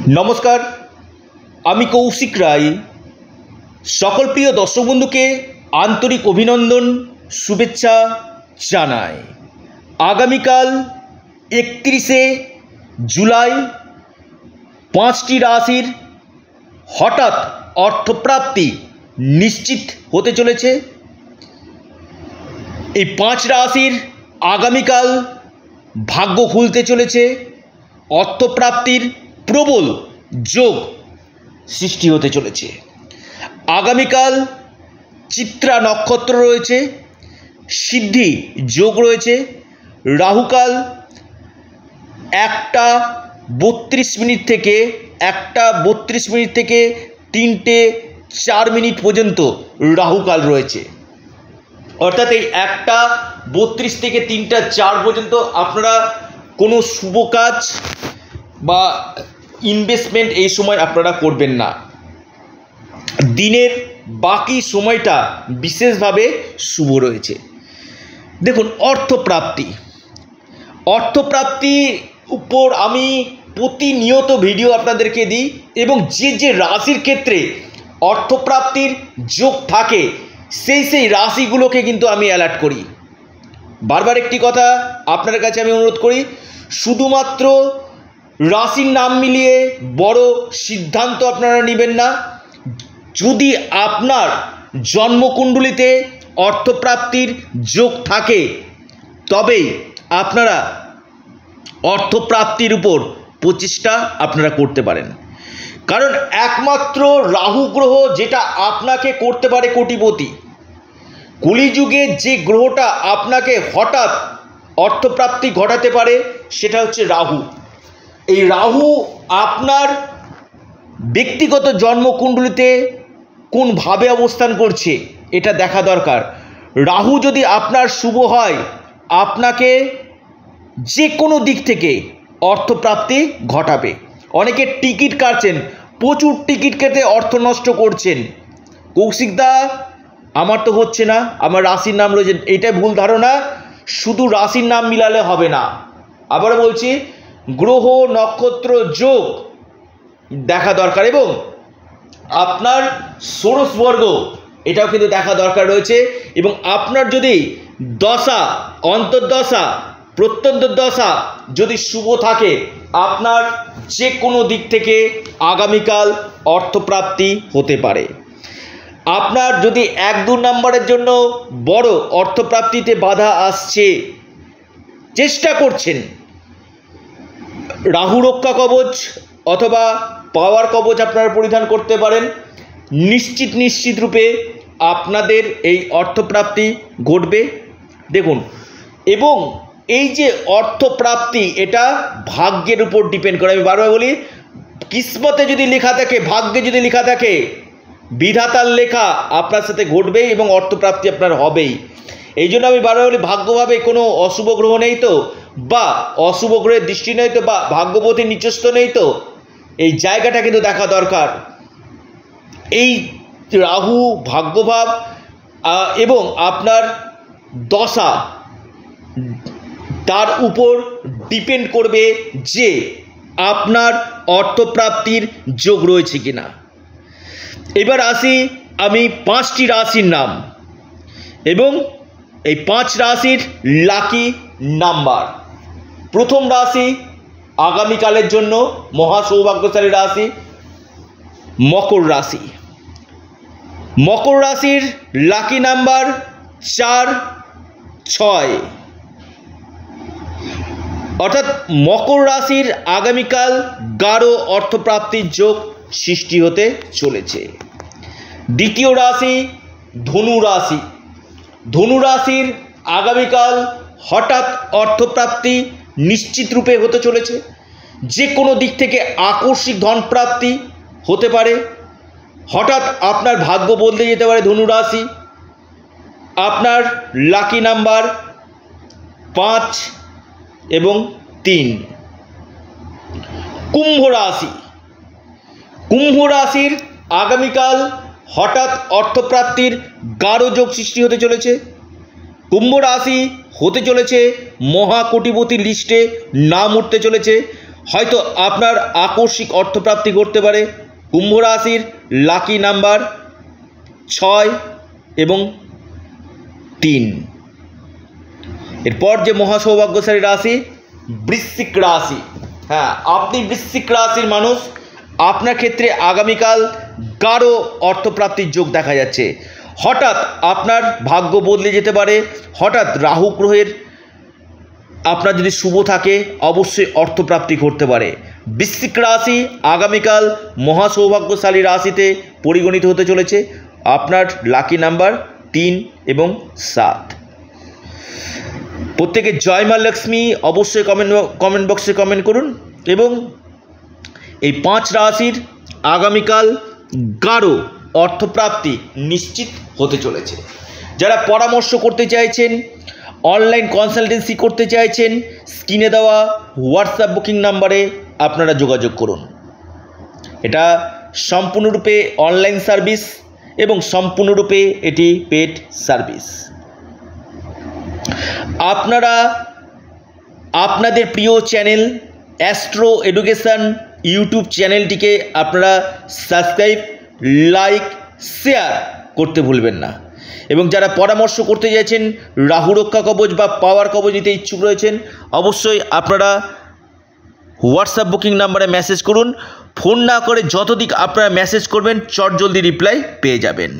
नमस्कार आमी कौशिक राय सकल प्रिय दर्शक बंधुके आंतरिक अभिनंदन शुभेच्छा जानाई। आगामीकाल 31 जुलाई 5टी राशिर हठात् अर्थप्राप्ति निश्चित होते चलेছে। এই 5 राशिर आगामीकाल भाग्य खुलते चलेছে, अर्थप्राप्तिर प्रबल जोग सृष्टि होते चलेছে। आगामीकाल चित्रा नक्षत्र रयेছে, सिद्धि जोग रयेছে। राहुकाल 1:32 থেকে 3:04 पर्यन्त राहुकाल रयेছে। अर्थात 1:32 থেকে 3:04 पर्यन्त आपनारा कोनो शुभ काज बा इनभेस्टमेंट এই সময় আপনারা করবেন না। দিনের বাকি সময়টা বিশেষভাবে শুভ রয়েছে। দেখুন, অর্থপ্রাপ্তি উপর আমি প্রতিনিয়ত ভিডিও আপনাদেরকে দিই এবং যে রাশির ক্ষেত্রে অর্থপ্রাপ্তির যোগ থাকে সেই রাশিগুলোকে কিন্তু আমি অ্যালার্ট করি। বারবার একটি কথা আপনাদের কাছে আমি অনুরোধ করি, শুধুমাত্র রাশির নাম মিলিয়ে বড় সিদ্ধান্ত আপনারা নেবেন না। যদি আপনার জন্মকুণ্ডলিতে অর্থপ্রাপ্তির যোগ থাকে তবেই আপনারা অর্থপ্রাপ্তির উপর প্রচেষ্টা আপনারা করতে পারেন। কারণ একমাত্র রাহু গ্রহ যেটা আপনাকে করতে পারে কোটিপতি। কলিযুগে যে গ্রহটা আপনাকে হঠাৎ অর্থপ্রাপ্তি ঘটাতে পারে সেটা হচ্ছে রাহু। এই রাহু আপনার ব্যক্তিগত জন্মকুণ্ডলিতে কোন ভাবে অবস্থান করছে এটা দেখা দরকার। রাহু যদি আপনার শুভ হয় আপনাকে যে কোনো দিক থেকে অর্থপ্রাপ্তি ঘটাবে। অনেকে টিকিট কাটছেন, প্রচুর টিকিট কেটে অর্থ নষ্ট করছেন। কৌশিকদা আমার তো হচ্ছে না, আমার রাশির নাম রয়েছে, এটা ভুল ধারণা। শুধু রাশির নাম মিলালে হবে না। আবার বলছি, গ্রহ নক্ষত্র যোগ দেখা দরকার এবং আপনার ষোড়শবর্গ এটাও কিন্তু দেখা দরকার রয়েছে। এবং আপনার যদি দশা, অন্তর্দশা, প্রত্যন্তর্দশা যদি শুভ থাকে আপনার যে কোনো দিক থেকে আগামীকাল অর্থপ্রাপ্তি হতে পারে। আপনার যদি 1-2 নম্বরের জন্য বড় অর্থপ্রাপ্তিতে বাধা আসছে, চেষ্টা করছেন, রাহু রক্ষা কবচ অথবা পাওয়ার কবচ আপনারা পরিধান করতে পারেন। নিশ্চিত রূপে আপনাদের এই অর্থপ্রাপ্তি ঘটবে। দেখুন, এবং এই যে অর্থপ্রাপ্তি এটা ভাগ্যের উপর ডিপেন্ড করে। আমি বারবার বলি, কিসমতে যদি লেখা থাকে, ভাগ্যে যদি লেখা থাকে, বিধাতার লেখা আপনার সাথে ঘটবেই এবং অর্থপ্রাপ্তি আপনার হবেই। এই জন্য আমি বারবার বলি, ভাগ্যভাবে কোনো অশুভ গ্রহ নেই তো, বা অশুভ গ্রহের দৃষ্টি নেই তো, বা ভাগ্যবতী নিচস্থ নেই তো, এই জায়গাটা কিন্তু দেখা দরকার। এই রাহু ভাগ্যভাব এবং আপনার দশা তার উপর ডিপেন্ড করবে যে আপনার অর্থপ্রাপ্তির যোগ রয়েছে কিনা। এবার আসি আমি 5টি রাশির নাম এবং এই 5 রাশির লাকি নাম্বার। প্রথম রাশি আগামীকালের জন্য মহা সৌভাগ্যশালী রাশি মকর রাশি। মকর রাশির লাকি নাম্বার 4, 6। অর্থাৎ মকর রাশির আগামীকাল গাঢ় অর্থপ্রাপ্তির যোগ সৃষ্টি হতে চলেছে। দ্বিতীয় রাশি ধনু রাশি। ধনু রাশির আগামীকাল হঠাৎ অর্থপ্রাপ্তি নিশ্চিত রূপে হতে চলেছে। যে কোনো দিক থেকে আকস্মিক ধনপ্রাপ্তি হতে পারে। হঠাৎ আপনার ভাগ্য বদলে যেতে পারে ধনু রাশি। আপনার লাকি নাম্বার 5 এবং 3। কুম্ভ রাশি। কুম্ভ রাশির আগামীকাল হঠাৎ অর্থপ্রাপ্তির গাঢ় যোগ সৃষ্টি হতে চলেছে। কুম্ভ রাশি হতে চলেছে মহাকোটিপতি লিস্টে নাম উঠতে চলেছে। হয়তো আপনার আকস্মিক অর্থপ্রাপ্তি ঘটতে পারে। কুম্ভ রাশির লাকি নাম্বার 6 এবং 3। এরপর যে মহাসৌভাগ্যশালী রাশি বৃশ্চিক রাশি। হ্যাঁ, আপনি বৃশ্চিক রাশির মানুষ। আপনার ক্ষেত্রে আগামীকাল গাঢ় অর্থপ্রাপ্তির যোগ দেখা যাচ্ছে। হঠাৎ আপনার ভাগ্য বদলে যেতে পারে। হঠাৎ রাহু গ্রহের আপনার যদি শুভ থাকে অবশ্যই অর্থপ্রাপ্তি ঘটতে পারে। বৃশ্চিক রাশি আগামীকাল মহাসৌভাগ্যশালী রাশিতে পরিগণিত হতে চলেছে। আপনার লাকি নাম্বার 3 এবং 7। প্রত্যেকে জয় মা লক্ষ্মী অবশ্যই কমেন্ট বক্সে কমেন্ট করুন। এবং এই 5 রাশির আগামীকাল গাঢ় অর্থপ্রাপ্তি নিশ্চিত হতে চলেছে। যারা পরামর্শ করতে চাইছেন, অনলাইন কনসালটেন্সি করতে চাইছেন, স্ক্রিনে দেওয়া হোয়াটসঅ্যাপ বুকিং নাম্বারে আপনারা যোগাযোগ করুন। এটা সম্পূর্ণরূপে অনলাইন সার্ভিস এবং সম্পূর্ণরূপে এটি পেড সার্ভিস। আপনারা আপনাদের প্রিয় চ্যানেল অ্যাস্ট্রো এডুকেশন ইউটিউব চ্যানেলটিকে আপনারা সাবস্ক্রাইব, লাইক, শেয়ার করতে ভুলবেন না। এবং যারা পরামর্শ করতে চাইছেন, রাহু রক্ষা কবচ বা পাওয়ার কবচ নিতে ইচ্ছুক রয়েছেন, অবশ্যই আপনারা হোয়াটসঅ্যাপ বুকিং নাম্বারে মেসেজ করুন। ফোন না করে যতদিক আপনারা মেসেজ করবেন চটজলদি রিপ্লাই পেয়ে যাবেন।